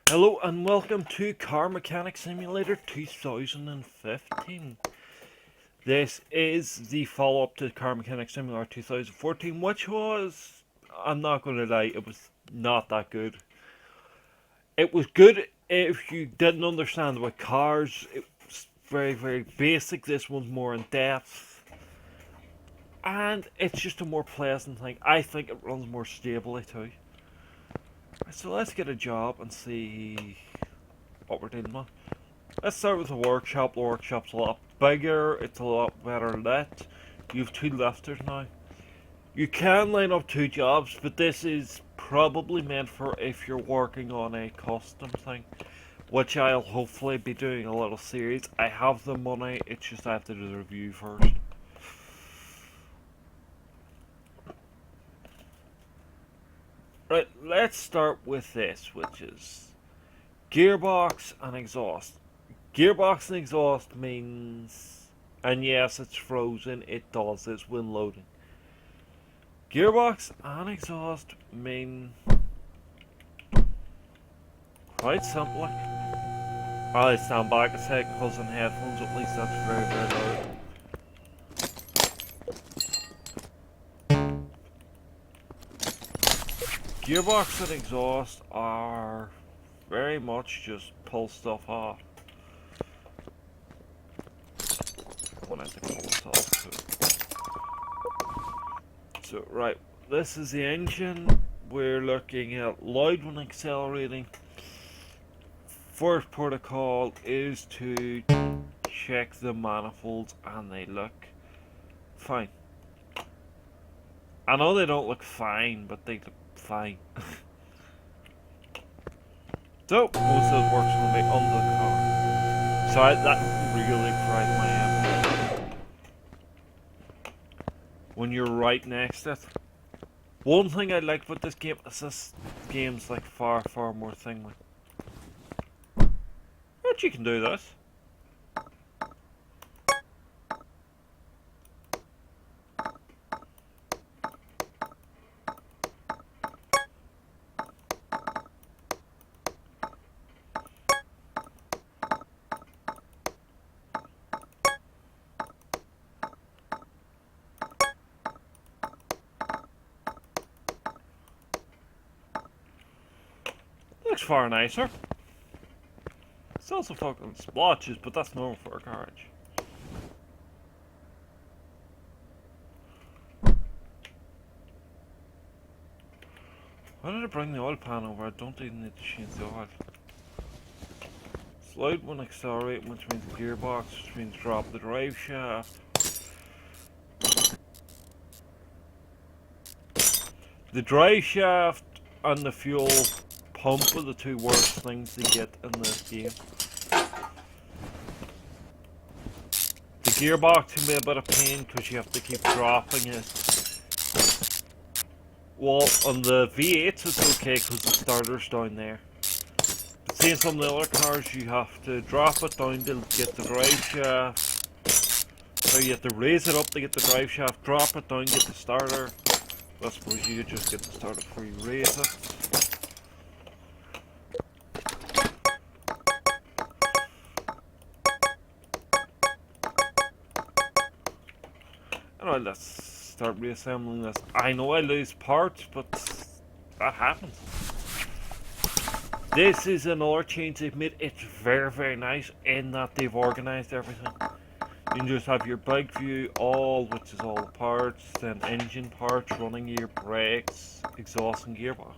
Hello and welcome to Car Mechanic Simulator 2015. This is the follow-up to Car Mechanic Simulator 2014, which was, I'm not going to lie, it was not that good. It was good if you didn't understand about cars. It was very, very basic. This one's more in depth. And it's just a more pleasant thing. I think it runs more stably too. So let's get a job and see what we're dealing with. Let's start with the workshop. The workshop's a lot bigger, it's a lot better lit. You have two lifters now. You can line up two jobs, but this is probably meant for if you're working on a custom thing, which I'll hopefully be doing a little series. I have the money, it's just I have to do the review first. Right, let's start with this, which is gearbox and exhaust. Gearbox and exhaust means, and yes, it's frozen, it does this when loading. Gearbox and exhaust mean quite simply. I'll stand back a second because in headphones at least that's very, very loud. Gearbox and exhaust are very much just pull stuff off. One has to pull this off too. So right, this is the engine. We're looking at loud when accelerating. First protocol is to check the manifolds and they look fine. I know they don't look fine, but they look fine. So, most of it works on the under the car. So that really fried my head. When you're right next to it. One thing I like about this game is this game's like far, far more thingly. But you can do this. Looks far nicer. It's also fucking splotches, but that's normal for a garage. Why did I bring the oil pan over? I don't even need to change the oil. Slide when accelerating, which means gearbox, which means drop the drive shaft. The drive shaft and the fuel pump are the two worst things to get in this game. The gearbox can be a bit of pain because you have to keep dropping it. Well, on the V8s it's okay because the starter's down there. But see, in some of the other cars you have to drop it down to get the drive shaft. So you have to raise it up to get the drive shaft, drop it down, get the starter. I suppose you could just get the starter before you raise it. Alright, let's start reassembling this. I know I lose parts, but that happens. This is another change they've made. It's very, very nice in that they've organised everything. You can just have your bike view, all, which is all the parts, then engine parts, running gear, brakes, exhaust and gearbox.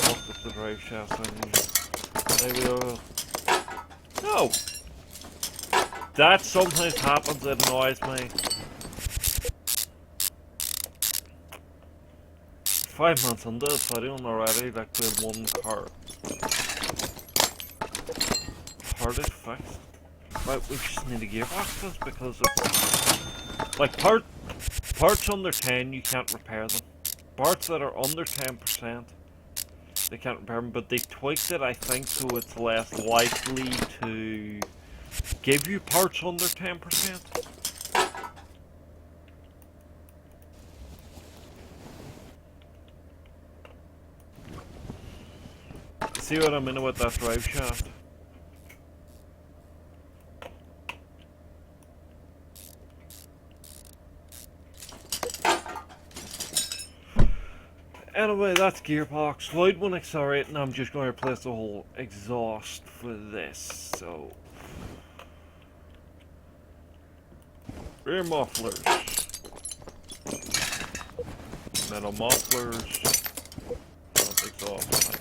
Lock up the drive shaft. There we go. No! That sometimes happens, it annoys me. 5 months on this, I don't already like with one car. Hardest fixed. Right, we just need a gearbox this because it's like parts under 10 you can't repair them. Parts that are under 10% they can't repair them, but they tweaked it I think so it's less likely to give you parts under 10%. see what I mean with that drive shaft? Anyway, that's gearbox. Loud one accelerating. I'm just going to replace the whole exhaust for this. So, rear mufflers, metal mufflers, front exhaust pipe.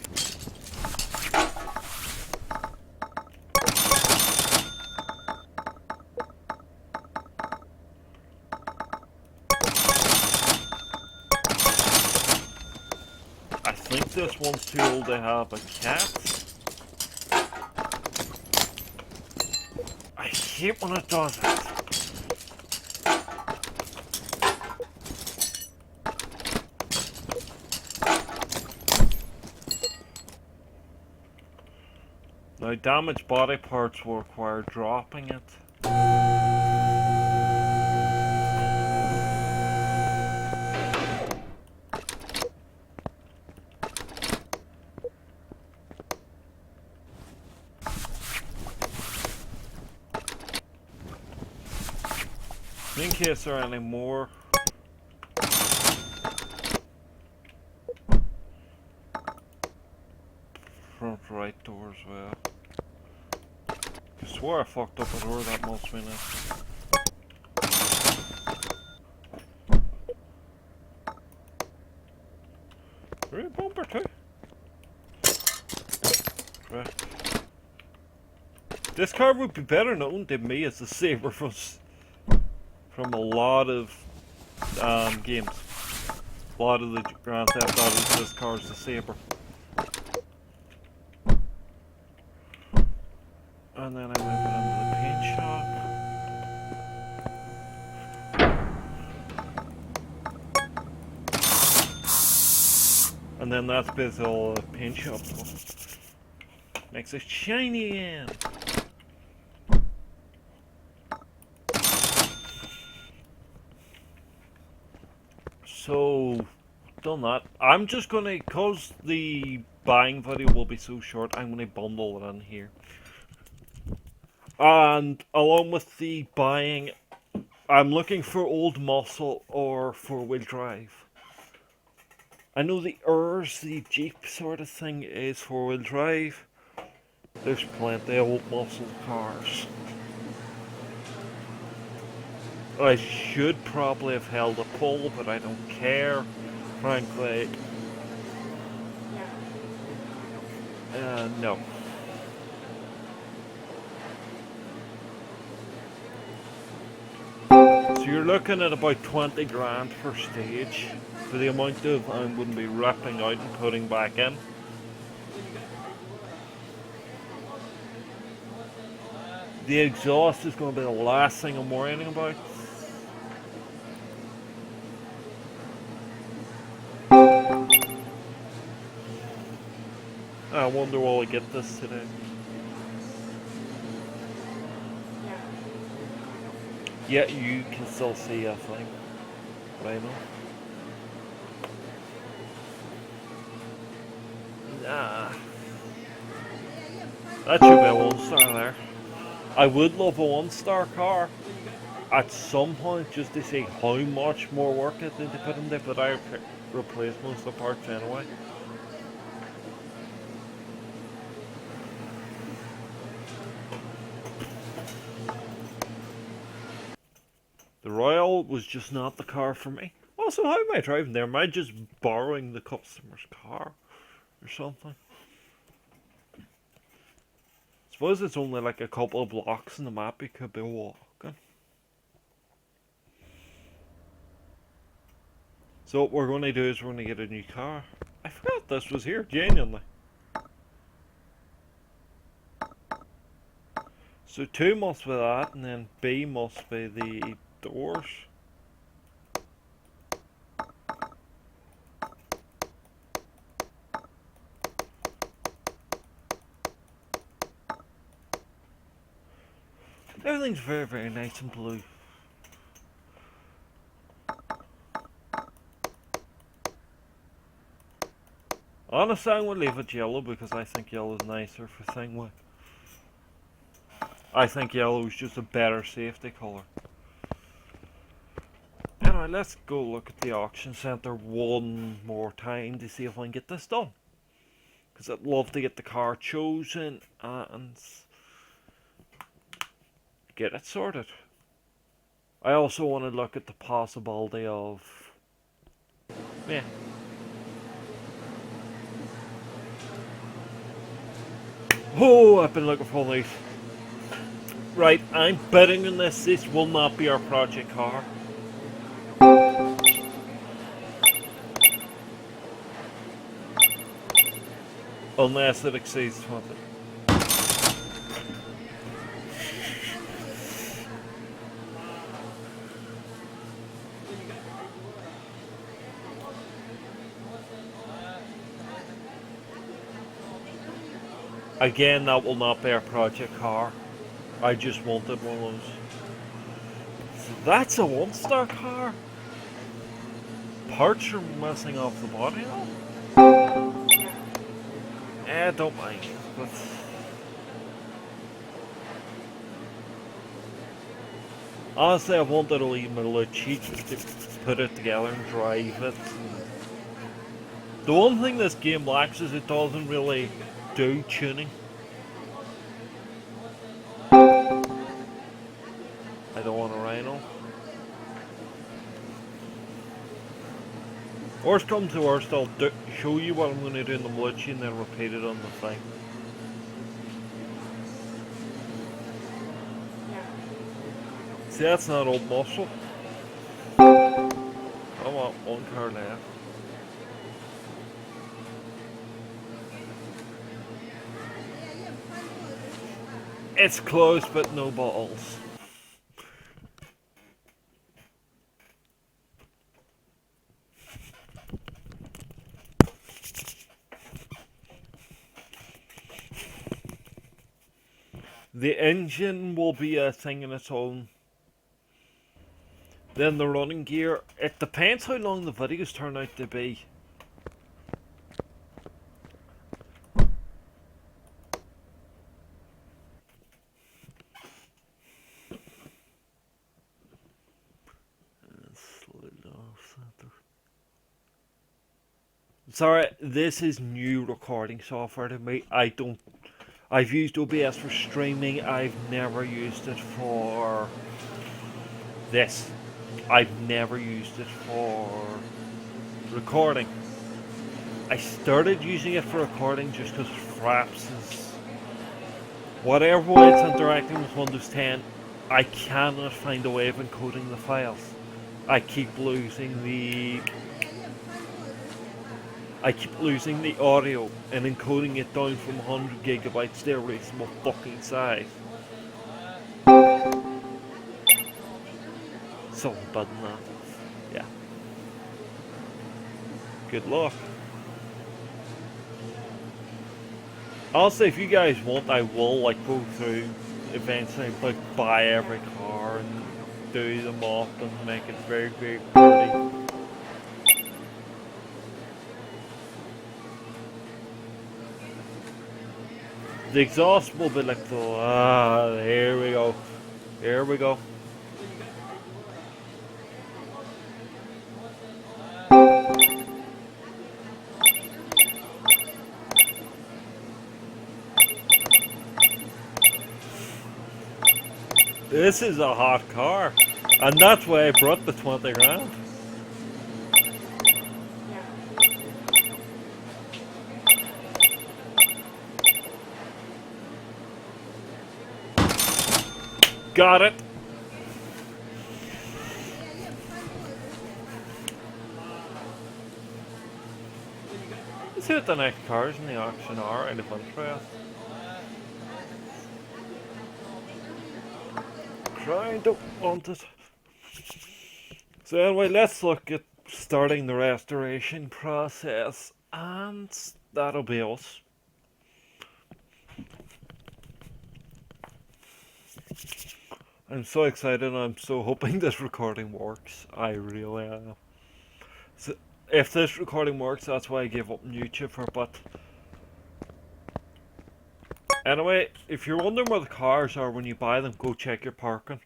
I think this one's too old to have a cat. I hate when it does it. Now, damaged body parts will require dropping it. In case there are any more. Front right door as well. I swore I fucked up a door, that must be it. Rear bumper too. Right. This car would be better known to me as the Sabre from a lot of games. A lot of the Grand Theft Autos, this car is the Sabre. And then I move it into the paint shop. And then that's basically all the paint shop does. Makes it shiny again. So, done that. I'm just gonna, cause the buying video will be so short, I'm gonna bundle it in here. And along with the buying, I'm looking for old muscle or four-wheel drive. I know the Urz, the Jeep sort of thing, is four-wheel drive. There's plenty of old muscle cars. I should probably have held a pull, but I don't care, frankly. No. So you're looking at about 20 grand per stage for the amount of I'm going to be ripping out and putting back in. The exhaust is going to be the last thing I'm worrying about. I wonder will I get this today. Yeah, you can still see, I think. Right now. Nah. That should be a 1-star there. I would love a 1-star car at some point just to see how much more work it did to put in there, but I replaced most of the parts anyway. The Royal was just not the car for me. Also, how am I driving there? Am I just borrowing the customer's car or something? I suppose it's only like a couple of blocks in the map you could be walking. So what we're going to do is we're going to get a new car. I forgot this was here, genuinely. So 2 must be that, and then B must be the doors. Everything's very, very nice and blue. Honestly, I'm going to leave it yellow because I think yellow is nicer for thing. I think yellow is just a better safety colour. Anyway, let's go look at the auction centre one more time to see if I can get this done. Because I'd love to get the car chosen and get it sorted. I also want to look at the possibility of... yeah. Oh, I've been looking for these. Right, I'm betting on this. This will not be our project car. Unless it exceeds 20. Again, that will not be our project car. I just wanted one of those. So that's a one-star car. Parts are missing off the body now. I don't mind, but honestly, I wanted a little cheat to put it together and drive it. The one thing this game lacks is it doesn't really do tuning. I don't want a Rhino. Worst comes to worst, I'll show you what I'm going to do in the blocky and then repeat it on the thing. See, that's not old muscle. I want one car left. It's close, but no balls. The engine will be a thing in its own. Then the running gear, it depends how long the videos turn out to be. Sorry, this is new recording software to me. I've used OBS for streaming. I've never used it for this. I've never used it for recording. I started using it for recording just because FRAPS is... whatever way it's interacting with Windows 10, I cannot find a way of encoding the files. I keep losing the audio and encoding it down from 100 gigabytes to a reasonable fucking size. Something bad than that. Yeah. Good luck. Honestly, if you guys want, I will go through events and buy every car and do them up and make it very, very pretty. The exhaust will be like the... here we go. Here we go. This is a hot car. And that's why I brought the 20 grand. Got it. Let's see what the next cars in the auction are out of interest. I don't want it. So anyway, let's look at starting the restoration process, and that'll be us. I'm so excited. I'm so hoping this recording works. I really am. So if this recording works, that's why I gave up on YouTube for a bit. Anyway, if you're wondering where the cars are when you buy them, go check your parking.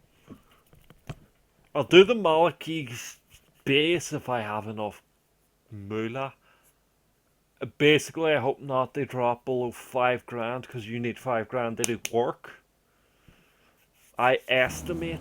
I'll do the blocky base if I have enough moolah. Basically, I hope not they drop below 5 grand, because you need 5 grand to do work. I estimate.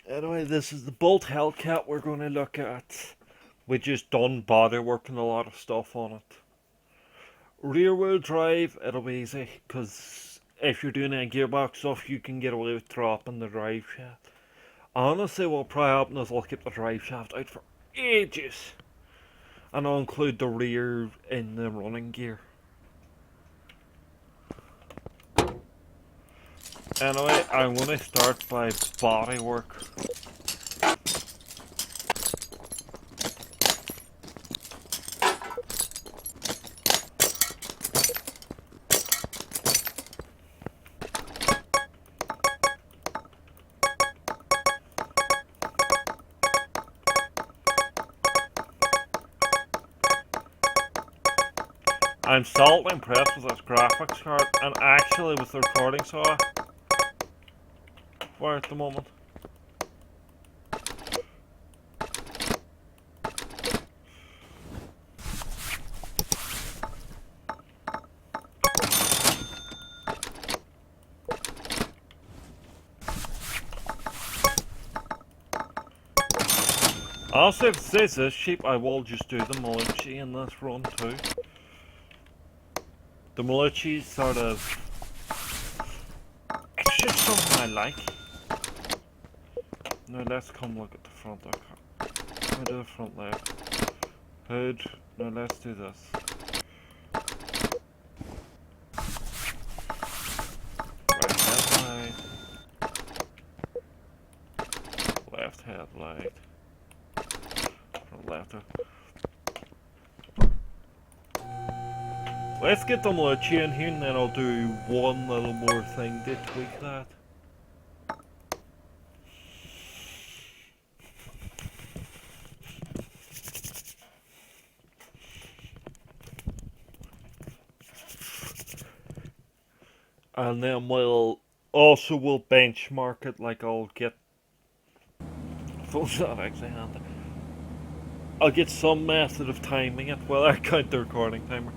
Anyway, this is the bolt Hellcat we're going to look at. We just done body work and a lot of stuff on it. Rear wheel drive, it'll be easy, because if you're doing any gearbox stuff, you can get away with dropping the drive shaft. Honestly, what'll probably happen is I'll keep the drive shaft out for ages. And I'll include the rear in the running gear. Anyway, I'm going to start by body work. I'm so impressed with this graphics card and actually with the recording software for at the moment. Also, if it says this cheap, I will just do the Malachi in this run too. The Malachi sort of, it's just something I like. Now let's come look at the front of the car. We'll do the front left. Hood. Now let's do this. Right headlight. Left headlight. Front left. Let's get the Malachi in here and then I'll do one little more thing to tweak that. And then we'll benchmark it, like I'll get phone's not actually handy. I'll get some method of timing it. Well, I count the recording timer.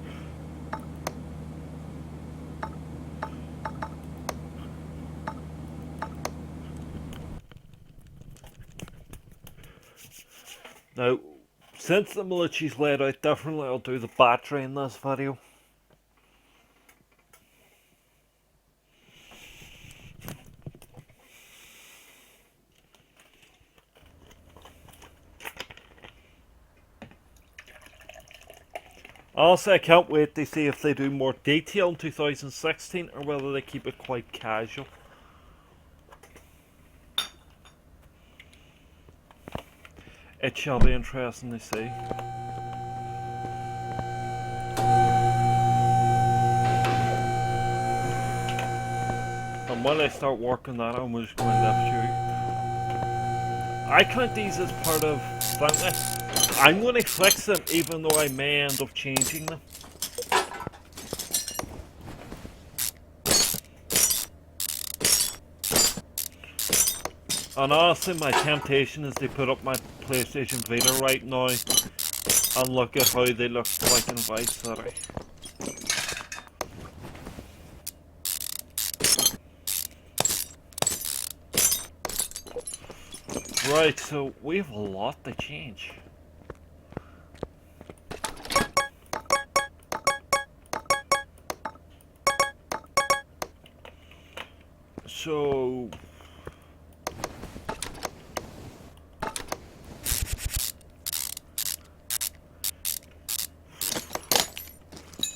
Now, since the Malachi's laid out differently, I'll do the battery in this video. Also, I can't wait to see if they do more detail in 2016 or whether they keep it quite casual. It shall be interesting to see. And when I start working that, I'm just going to lift you. I count these as part of something. I'm going to flex them even though I may end up changing them. And honestly, my temptation is to put up my PlayStation Vita right now and look at how they look like in Vice City. Right, so we have a lot to change. So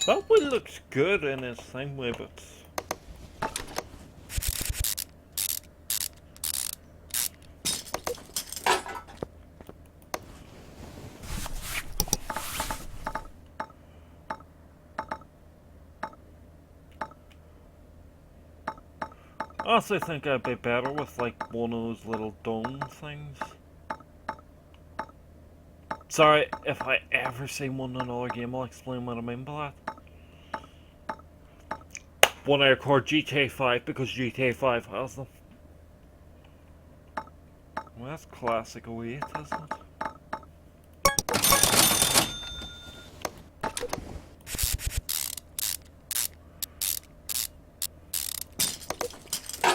that one looks good in its same way, but I also think I'd be better with like one of those little dome things. Sorry, if I ever see one in another game, I'll explain what I mean by that. When I record GTA 5, because GTA 5 has them. Well, that's classic 08, isn't it?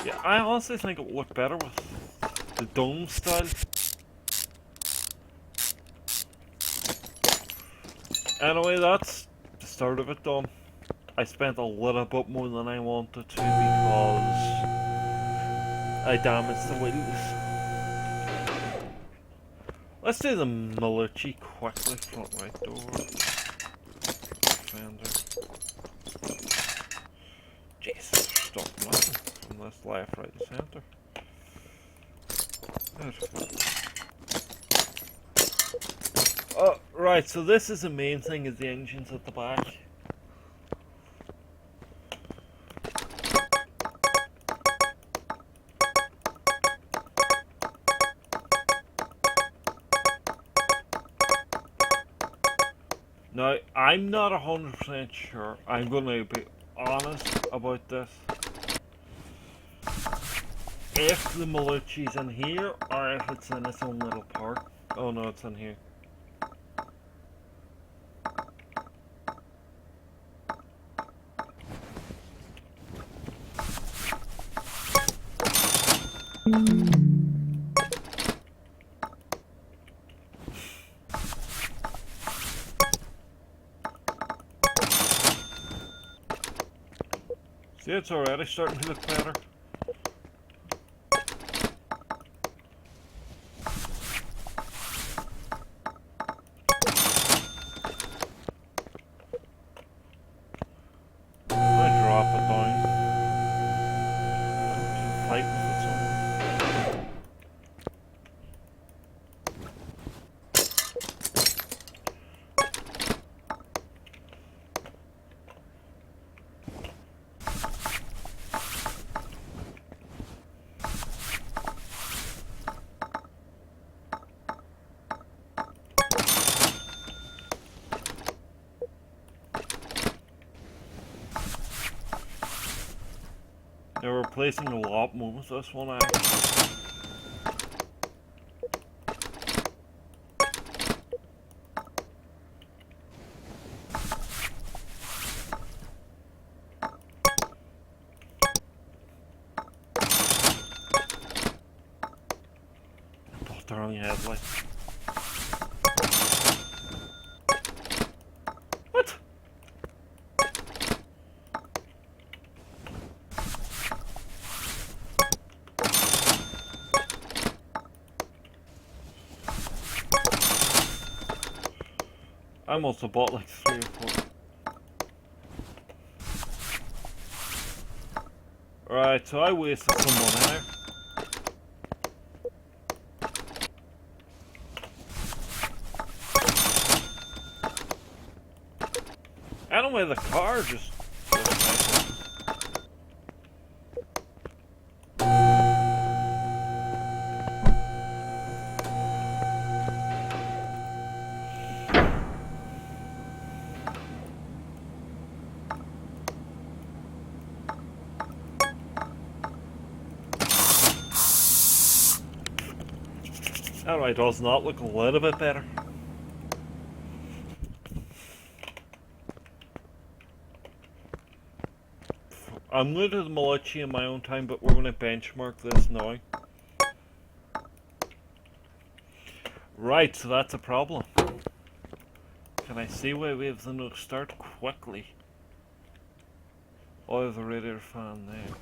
Yeah, I honestly think it would look better with the dome style. Anyway, that's the start of it done. I spent a little bit more than I wanted to because I damaged the wheels. Let's do the Malucci quickly. Front right door. Fender. Jesus, stop nothing from this left, right, and centre. Oh, right, so this is the main thing, is the engines at the back. Now, I'm not 100% sure. I'm going to be honest about this. If the Malucci's in here, or if it's in its own little part. Oh no, it's in here. See, it's already starting to look better. They're replacing a lot more with this one actually. Both the wrong headlights. What? I must have bought like 3 or 4. Right, so I wasted some money there. Anyway, the car just... Anyway, does not look a little bit better. I'm going to do the Malucci in my own time, but we're going to benchmark this now. Right, so that's a problem. Can I see why we have the no start quickly? Oh, the radiator fan there.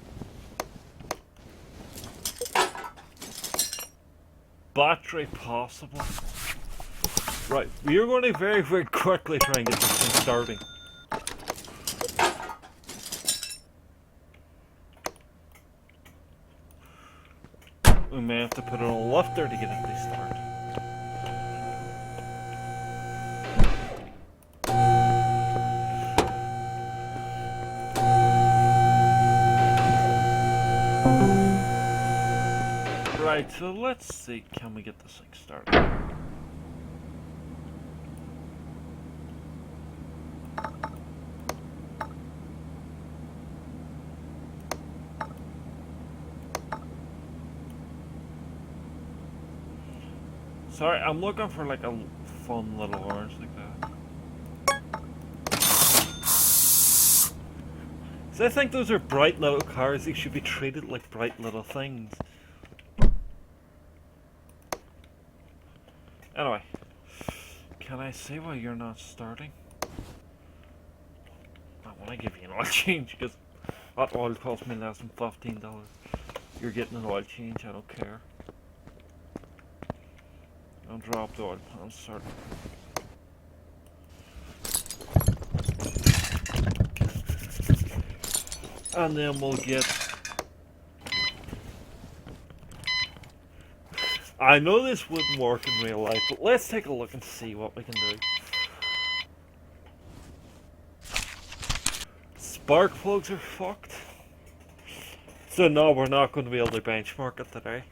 Battery possible. Right, we are going to very, very quickly try and get this thing starting. We may have to put it on a lifter to get it to start. Right, so let's see, can we get this thing started? Sorry, I'm looking for like a fun little orange like that. So I think those are bright little cars, they should be treated like bright little things. Anyway, can I see why you're not starting? I want to give you an oil change because that oil cost me less than $15. You're getting an oil change, I don't care. I'll drop the oil pan, start. And then we'll get... I know this wouldn't work in real life, but let's take a look and see what we can do. Spark plugs are fucked. So no, we're not going to be able to benchmark it today.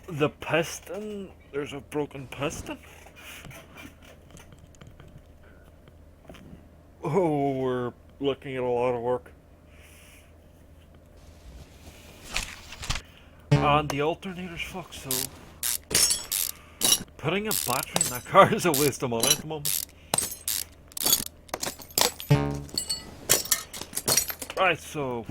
The piston, there's a broken piston. Oh, we're looking at a lot of work. And the alternator's fucked, so putting a battery in that car is a waste of money at the moment. Right, so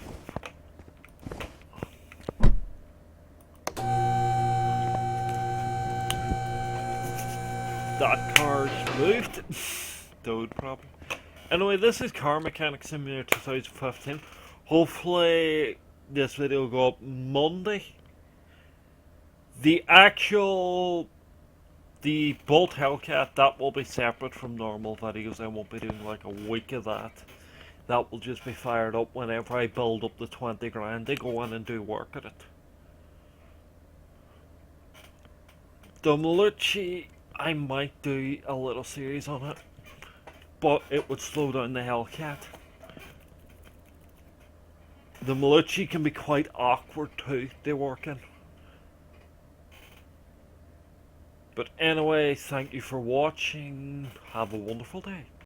that car's moved. Dude problem. Anyway, this is Car Mechanic Simulator 2015. Hopefully this video will go up Monday. The Bolt Hellcat, that will be separate from normal videos. I won't be doing like a week of that. That will just be fired up whenever I build up the 20 grand. They go in and do work at it. The Malucci, I might do a little series on it, but it would slow down the Hellcat. The Malucci can be quite awkward too, they work in. But anyway, thank you for watching. Have a wonderful day.